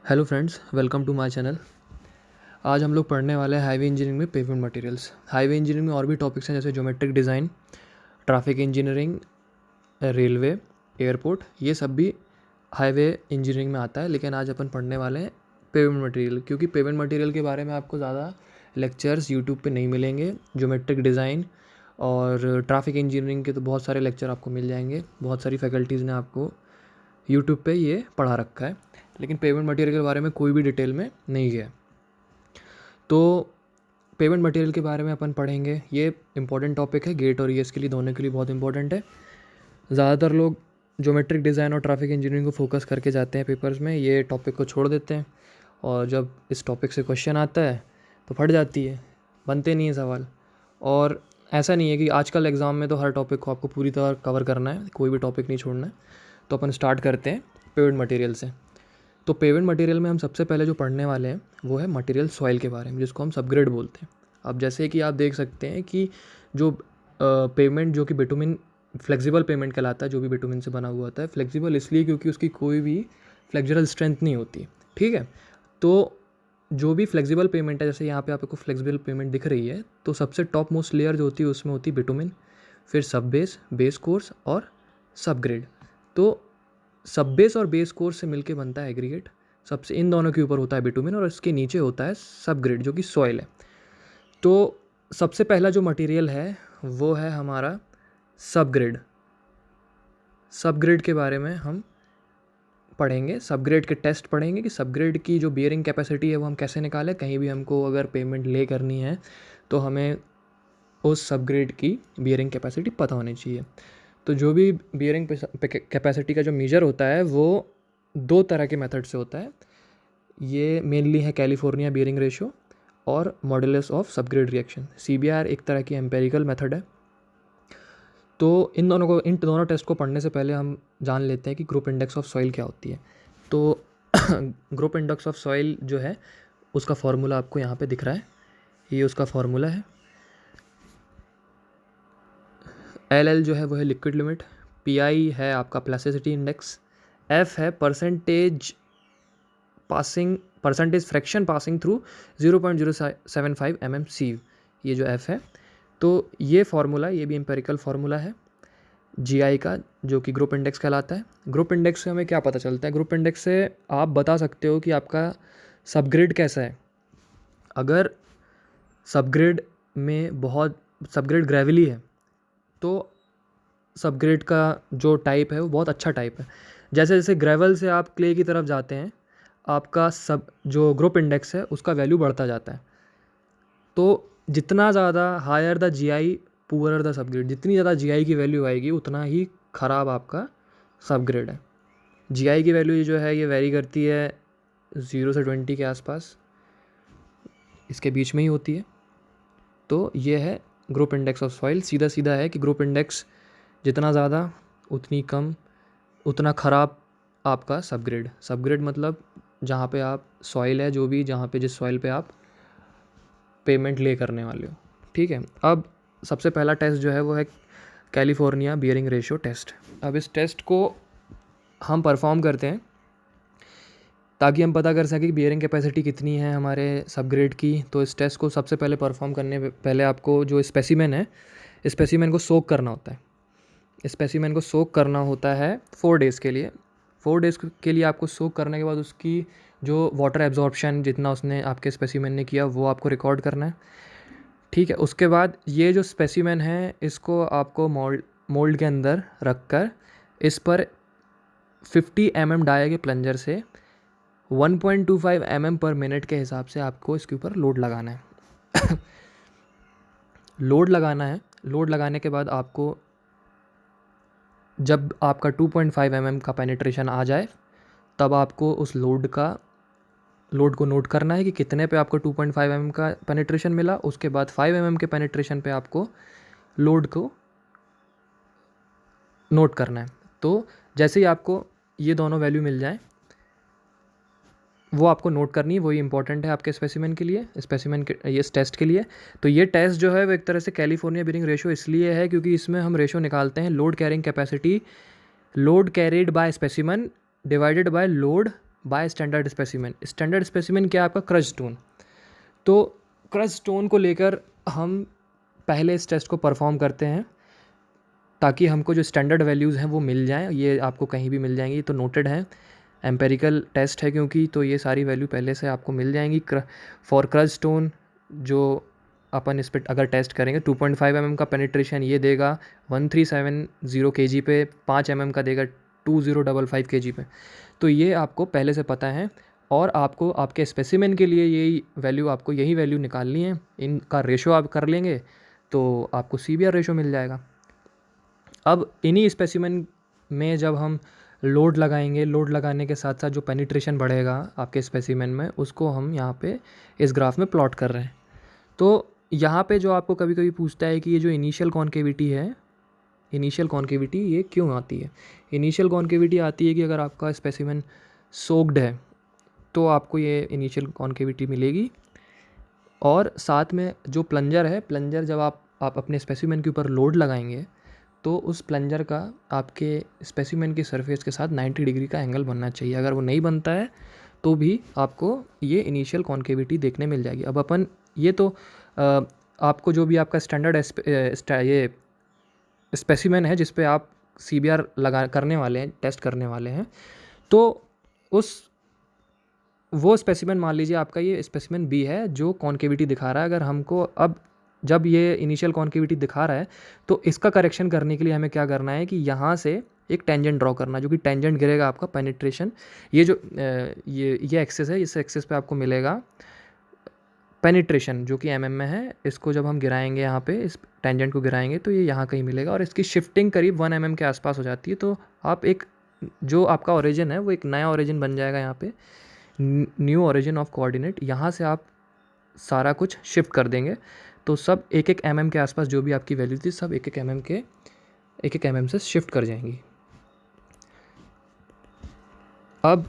Hello friends, welcome to my channel. आज हम लोग पढ़ने वाले हैं हाईवे इंजीनियरिंग में पेवमेंट मटेरियल्स। हाईवे इंजीनियरिंग में और भी टॉपिक्स हैं जैसे geometric design, traffic engineering, railway, airport. ये सब भी हाईवे इंजीनियरिंग में आता है, लेकिन आज अपन पढ़ने वाले हैं पेवमेंट मटेरियल, क्योंकि पेवमेंट मटेरियल के बारे में आपको ज़्यादा लेक्चर्स यूट्यूब पे नहीं मिलेंगे। ज्योमेट्रिक डिज़ाइन और ट्रैफिक इंजीनियरिंग के तो बहुत सारे लेक्चर आपको मिल जाएंगे, बहुत सारी फैकल्टीज़ ने आपको यूट्यूब पे ये पढ़ा रखा है, लेकिन पेमेंट मटेरियल के बारे में कोई भी डिटेल में नहीं है। तो पेमेंट मटेरियल के बारे में अपन पढ़ेंगे। ये इंपॉर्टेंट टॉपिक है, गेट और ईएस के लिए, दोनों के लिए बहुत इंपॉर्टेंट है। ज़्यादातर लोग ज्योमेट्रिक डिज़ाइन और ट्रैफिक इंजीनियरिंग को फोकस करके जाते हैं पेपर्स में, ये टॉपिक को छोड़ देते हैं, और जब इस टॉपिक से क्वेश्चन आता है तो फट जाती है, बनते नहीं है सवाल। और ऐसा नहीं है कि आजकल एग्ज़ाम में तो हर टॉपिक को आपको पूरी तरह कवर करना है, कोई भी टॉपिक नहीं छोड़ना है। तो अपन स्टार्ट करते हैं पेवेंट मटेरियल से। तो पेवेंट मटेरियल में हम सबसे पहले जो पढ़ने वाले हैं वो है मटेरियल सॉइल के बारे में, जिसको हम सबग्रेड बोलते हैं। अब जैसे कि आप देख सकते हैं कि जो पेमेंट जो कि बिटुमिन फ्लेक्सिबल पेमेंट कहलाता है, जो भी बिटुमिन से बना हुआ होता है। फ्लेक्सिबल इसलिए क्योंकि उसकी कोई भी फ्लेक्चरल स्ट्रेंथ नहीं होती, ठीक है। तो जो भी फ्लेक्सिबल पेमेंट है, जैसे यहाँ पे आपको फ्लेक्सिबल पेमेंट दिख रही है, तो सबसे टॉप मोस्ट लेयर जो होती है उसमें होती है बिटुमिन, फिर सब बेस, बेस कोर्स और सब ग्रेड। तो सब बेस और बेस कोर्स से मिलके बनता है एग्रीगेट। सबसे इन दोनों के ऊपर होता है बिटुमिन और इसके नीचे होता है सब ग्रेड जो कि सॉइल है। तो सबसे पहला जो मटेरियल है वो है हमारा सब ग्रेड। सब ग्रेड के बारे में हम पढ़ेंगे, सब ग्रेड के टेस्ट पढ़ेंगे कि सब ग्रेड की जो बियरिंग कैपेसिटी है वो हम कैसे निकालें। कहीं भी हमको अगर पेमेंट ले करनी है तो हमें उस सब ग्रेड की बियरिंग कैपेसिटी पता होनी चाहिए। तो जो भी बियरिंग कैपेसिटी का जो मेजर होता है वो दो तरह के मेथड से होता है। ये मेनली है कैलिफोर्निया बियरिंग रेशियो और modulus of subgrade reaction. CBR एक तरह की एम्पेरिकल मेथड है। तो इन दोनों टेस्ट को पढ़ने से पहले हम जान लेते हैं कि ग्रुप इंडेक्स ऑफ सॉइल क्या होती है। तो ग्रुप इंडेक्स ऑफ सॉइल जो है उसका फॉर्मूला आपको यहाँ पे दिख रहा है, ये उसका फॉर्मूला है। एल जो है वो है लिक्विड लिमिट, पी है आपका प्लास्टिसिटी इंडेक्स, एफ है percentage fraction passing through 0.075 mm, ये जो एफ है। तो ये फार्मूला, ये भी एम्पेरिकल फार्मूला है जीआई का, जो कि ग्रुप इंडेक्स कहलाता है। ग्रुप इंडेक्स से हमें क्या पता चलता है? ग्रुप इंडेक्स से आप बता सकते हो कि आपका सबग्रेड कैसा है। अगर सबग्रेड में बहुत सबग्रेड ग्रेविली है तो सबग्रेड का जो टाइप है वो बहुत अच्छा टाइप है। जैसे जैसे ग्रेवल से आप क्ले की तरफ जाते हैं, आपका सब जो ग्रुप इंडेक्स है उसका वैल्यू बढ़ता जाता है। तो जितना ज़्यादा higher the GI poorer the subgrade, जितनी ज़्यादा जीआई की वैल्यू आएगी उतना ही ख़राब आपका सबग्रेड है। जीआई की वैल्यू जो है ये वेरी करती है 0 से 20 के आसपास, इसके बीच में ही होती है। तो ये है ग्रुप इंडेक्स ऑफ सॉइल। सीधा सीधा है कि ग्रुप इंडेक्स जितना ज़्यादा उतनी कम, उतना ख़राब आपका सबग्रेड। सबग्रेड मतलब जहाँ पे आप सॉइल है, जो भी जहाँ पे जिस सॉइल पे आप पेमेंट ले करने वाले हो, ठीक है। अब सबसे पहला टेस्ट जो है वो है कैलिफोर्निया बियरिंग रेशियो टेस्ट। अब इस टेस्ट को हम परफॉर्म करते हैं ताकि हम पता कर सकें कि बियरिंग कैपेसिटी कितनी है हमारे सबग्रेड की। तो इस टेस्ट को सबसे पहले परफॉर्म करने पहले आपको जो स्पेसिमेन है, स्पेसिमेन को सोक करना होता है। स्पेसिमेन को सोक करना होता है 4 डेज़ के लिए। 4 डेज़ के लिए आपको सोक करने के बाद उसकी जो वाटर एब्जॉर्प्शन जितना उसने आपके स्पेसिमेन ने किया वो आपको रिकॉर्ड करना है, ठीक है। उसके बाद ये जो स्पेसिमेन है इसको आपको मोल्ड के अंदर रख कर इस पर 50 mm डाया के प्लंजर से 1.25 mm पर मिनट के हिसाब से आपको इसके ऊपर लोड लगाना है। लोड लगाना है। लोड लगाने के बाद आपको जब आपका 2.5 mm का पेनिट्रेशन आ जाए तब आपको उस लोड को नोट करना है कि कितने पे आपको 2.5 mm का पेनिट्रेशन मिला। उसके बाद 5 mm के पेनिट्रेशन पे आपको लोड को नोट करना है। तो जैसे ही आपको ये दोनों वैल्यू मिल जाए वो आपको नोट करनी है, वही इंपॉर्टेंट है आपके स्पेसिमेन के लिए, स्पेसिमेन के ये टेस्ट के लिए। तो ये टेस्ट जो है वो एक तरह से कैलिफोर्निया बियरिंग रेशियो इसलिए है क्योंकि इसमें हम रेशियो निकालते हैं load carrying capacity, load carried by specimen divided by load by standard specimen. Standard specimen क्या है? आपका क्रश स्टोन। तो क्रश स्टोन को लेकर हम पहले इस टेस्ट को परफॉर्म करते हैं ताकि हमको जो स्टैंडर्ड वैल्यूज़ हैं वो मिल जाएँ। ये आपको कहीं भी मिल जाएंगी, तो नोटेड है, एम्पेरिकल टेस्ट है क्योंकि, तो ये सारी वैल्यू पहले से आपको मिल जाएंगी। फॉर क्रश स्टोन जो अपन इस पर अगर टेस्ट करेंगे 2.5 mm का पेनिट्रेशन ये देगा 1370 kg पे, 5 mm का देगा 2055 kg पे। तो ये आपको पहले से पता है और आपको आपके स्पेसिमेन के लिए यही वैल्यू, आपको यही वैल्यू निकालनी है। इनका रेशो आप कर लेंगे तो आपको CBR रेशो मिल जाएगा। अब इन्हीं स्पेसिमेन में जब हम लोड लगाएंगे, लोड लगाने के साथ साथ जो पेनिट्रेशन बढ़ेगा आपके स्पेसिमेन में, उसको हम यहाँ पे इस ग्राफ में प्लॉट कर रहे हैं। तो यहाँ पे जो आपको कभी कभी पूछता है कि ये जो इनिशियल कॉन्केविटी है, इनिशियल कॉन्केविटी ये क्यों आती है? इनिशियल कॉन्केविटी आती है कि अगर आपका स्पेसिमेन सोक्ड है तो आपको ये इनिशियल कॉन्केविटी मिलेगी। और साथ में जो प्लंजर है, प्लंजर जब आप अपने स्पेसिमेन के ऊपर लोड लगाएंगे तो उस प्लंजर का आपके स्पेसिमेन की सरफेस के साथ 90 डिग्री का एंगल बनना चाहिए। अगर वो नहीं बनता है तो भी आपको ये इनिशियल कॉन्केविटी देखने मिल जाएगी। अब अपन ये तो आपको जो भी आपका स्टैंडर्ड ये स्पेसिमेन है जिस पे आप CBR लगा करने वाले हैं, टेस्ट करने वाले हैं, तो वो स्पेसिमेन मान लीजिए आपका ये स्पेसिमेन B है जो कॉन्केविटी दिखा रहा है। अगर हमको अब जब ये इनिशियल कॉन्केविटी दिखा रहा है तो इसका करेक्शन करने के लिए हमें क्या करना है कि यहाँ से एक टेंजेंट ड्रॉ करना, जो कि टेंजेंट गिरेगा आपका पेनिट्रेशन। ये जो ये एक्सेस है, इस एक्सेस पे आपको मिलेगा पेनिट्रेशन जो कि mm में है। इसको जब हम गिराएंगे यहाँ पे, इस टेंजेंट को गिराएंगे तो ये यहाँ कहीं मिलेगा और इसकी शिफ्टिंग करीब 1 mm के आसपास हो जाती है। तो आप एक जो आपका ओरिजिन है वो एक नया ओरिजिन बन जाएगा यहाँ पे, न्यू ओरिजिन ऑफ कोऑर्डिनेट। यहाँ से आप सारा कुछ शिफ्ट कर देंगे तो सब 1-1 mm के आसपास जो भी आपकी वैल्यू थी सब 1-1 mm से शिफ्ट कर जाएंगी। अब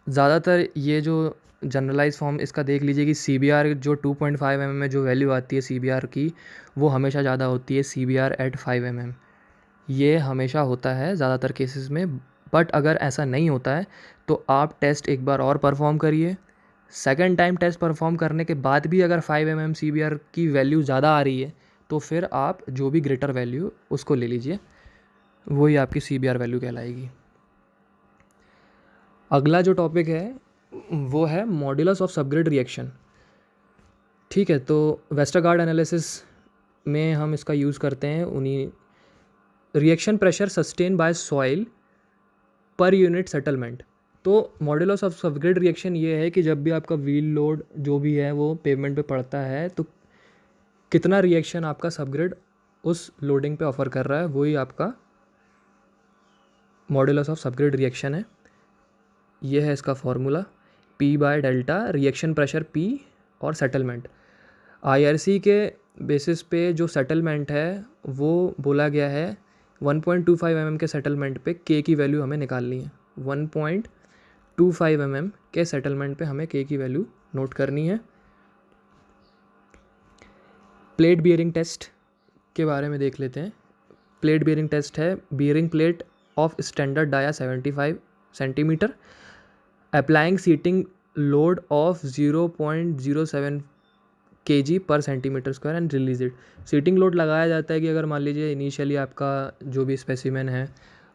ज़्यादातर ये जो जनरलाइज फॉर्म इसका देख लीजिए कि CBR जो 2.5 mm में जो वैल्यू आती है CBR की, वो हमेशा ज़्यादा होती है CBR एट 5 mm। ये हमेशा होता है ज़्यादातर केसेस में। बट अगर ऐसा नहीं होता है तो आप टेस्ट एक बार और परफॉर्म करिए। सेकेंड टाइम टेस्ट परफॉर्म करने के बाद भी अगर 5 mm CBR की वैल्यू ज़्यादा आ रही है तो फिर आप जो भी ग्रेटर वैल्यू उसको ले लीजिए, वही आपकी CBR वैल्यू कहलाएगी। अगला जो टॉपिक है वो है मॉड्यूलस ऑफ सबग्रिड रिएक्शन। ठीक है, तो वेस्टरगार्ड एनालिसिस में हम इसका यूज़ करते हैं उन्हीं reaction pressure sustain by soil per unit settlement. तो मॉड्यूलस ऑफ सबग्रिड रिएक्शन ये है कि जब भी आपका व्हील लोड जो भी है वो पेवमेंट पे पड़ता है तो कितना रिएक्शन आपका सबग्रिड उस लोडिंग पे ऑफर कर रहा है, वही आपका मॉड्यूलस ऑफ सबग्रिड रिएक्शन है। ये है इसका फॉर्मूला, P/डेल्टा, रिएक्शन प्रेशर P और सेटलमेंट। IRC के बेसिस पे जो सेटलमेंट है वो बोला गया है 1.25 mm के सेटलमेंट पे K की वैल्यू हमें निकालनी है। 1.25 mm के सेटलमेंट पे हमें K की वैल्यू नोट करनी है। प्लेट बियरिंग टेस्ट के बारे में देख लेते हैं। प्लेट बियरिंग टेस्ट है, bearing plate of standard dia 75 centimetre, applying seating load of 0.07 kg per centimetre square and release it. Seating load लगाया जाता है कि अगर मान लीजिए इनिशियली आपका जो भी स्पेसिमेन है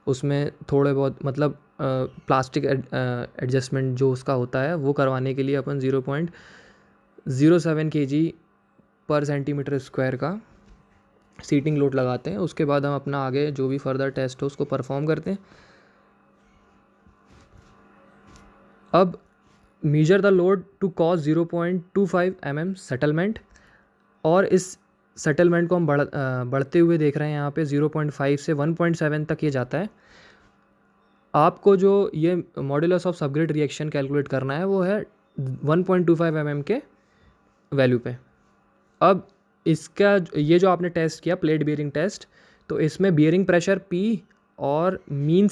उसमें थोड़े बहुत मतलब प्लास्टिक एडजस्टमेंट जो उसका होता है वो करवाने के लिए अपन 0.07 kg पर सेंटीमीटर स्क्वायर का सीटिंग लोड लगाते हैं। उसके बाद हम अपना आगे जो भी फर्दर टेस्ट हो उसको परफॉर्म करते हैं। अब measure the load to cause 0.25 mm settlement, और इस सेटलमेंट को हम बढ़ते हुए देख रहे हैं यहाँ पे 0.5 से 1.7 तक ये जाता है। आपको जो ये modulus of subgrade reaction calculate करना है वो है 1.25 mm के वैल्यू पे। अब इसका ये जो आपने टेस्ट किया प्लेट बियरिंग टेस्ट, तो इसमें बियरिंग प्रेशर P और मीन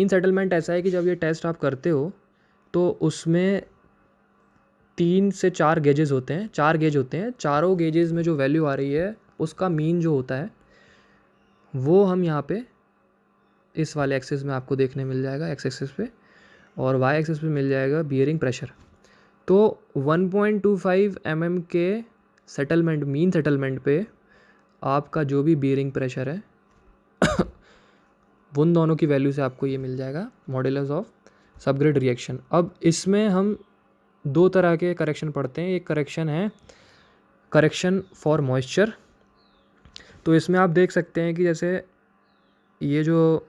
सेटलमेंट ऐसा है कि जब ये टेस्ट आप करते हो तो उसमें 3 से 4 गेजेस होते हैं, 4 गेज होते हैं। चारों गेजेस में जो वैल्यू आ रही है उसका मीन जो होता है वो हम यहाँ पे इस वाले एक्सेस में आपको देखने मिल जाएगा, एक्स एक्सेस पे। और वाई एक्सिस पे मिल जाएगा बियरिंग प्रेशर। तो 1.25 mm के सेटलमेंट, मीन सेटलमेंट पे आपका जो भी बियरिंग प्रेशर है उन दोनों की वैल्यू से आपको ये मिल जाएगा मॉड्यूलस ऑफ सबग्रिड रिएक्शन। अब इसमें हम दो तरह के करेक्शन पढ़ते हैं। एक करेक्शन है करेक्शन फॉर मॉइस्चर। तो इसमें आप देख सकते हैं कि जैसे ये जो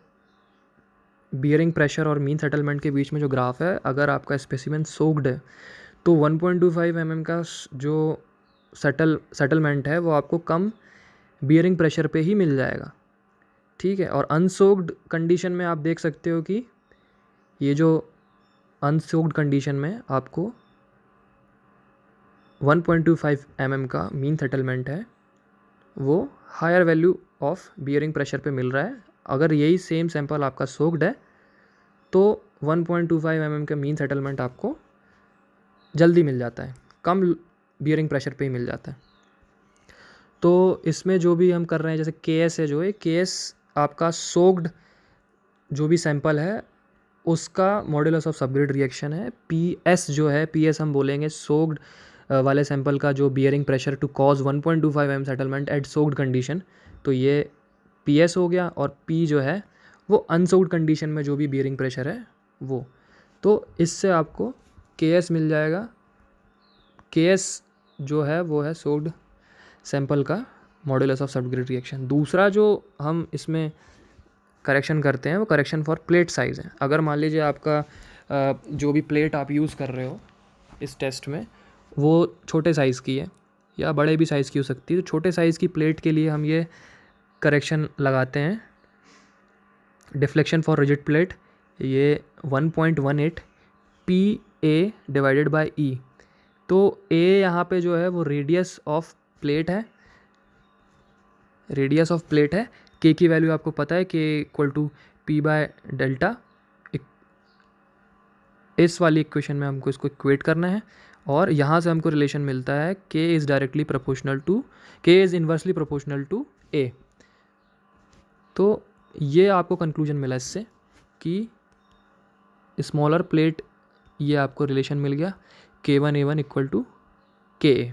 बियरिंग प्रेशर और मीन सेटलमेंट के बीच में जो ग्राफ है, अगर आपका स्पेसिमेन सोक्ड है तो 1.25 mm का जो सेटलमेंट है वो आपको कम बियरिंग प्रेशर पे ही मिल जाएगा, ठीक है। और अनसोक्ड कंडीशन में आप देख सकते हो कि ये जो अनसोक्ड कंडीशन में आपको 1.25 mm का मीन सेटलमेंट है वो higher value of bearing pressure पे मिल रहा है। अगर यही सेम सैंपल आपका सोक्ड है तो 1.25 mm का मीन सेटलमेंट आपको जल्दी मिल जाता है, कम बियरिंग प्रेशर पे ही मिल जाता है। तो इसमें जो भी हम कर रहे हैं, जैसे KS है, जो है KS आपका सोक्ड जो भी सैंपल है उसका मॉड्यूलस ऑफ सबग्रिड रिएक्शन है। PS जो है, PS हम बोलेंगे सोक्ड वाले सैंपल का जो bearing pressure to cause 1.25 mm settlement at soaked condition, तो ये PS हो गया। और P जो है वो अनसोक्ड कंडीशन में जो भी बियरिंग प्रेशर है वो। तो इससे आपको KS मिल जाएगा। KS जो है वो है सोक्ड सैंपल का मॉड्यूलस ऑफ सबग्रिड रिएक्शन। दूसरा जो हम इसमें करेक्शन करते हैं वो करेक्शन फॉर प्लेट साइज़ है। अगर मान लीजिए आपका जो भी प्लेट आप यूज़ कर रहे हो इस टेस्ट में वो छोटे साइज़ की है या बड़े भी साइज़ की हो सकती है, तो छोटे साइज़ की प्लेट के लिए हम ये करेक्शन लगाते हैं डिफ्लेक्शन फॉर रिजिड प्लेट, ये 1.18 PA डिवाइडेड बाय E। तो A यहाँ पे जो है वो रेडियस ऑफ प्लेट है, रेडियस ऑफ प्लेट है। K की वैल्यू आपको पता है, K equal to P by delta. इस वाली इक्वेशन में हमको इसको इक्वेट करना है और यहाँ से हमको रिलेशन मिलता है K is directly proportional to, K is inversely proportional to A। तो ये आपको कंक्लूजन मिला इससे कि स्मॉलर प्लेट, ये आपको रिलेशन मिल गया K1A1 इक्वल टू KA।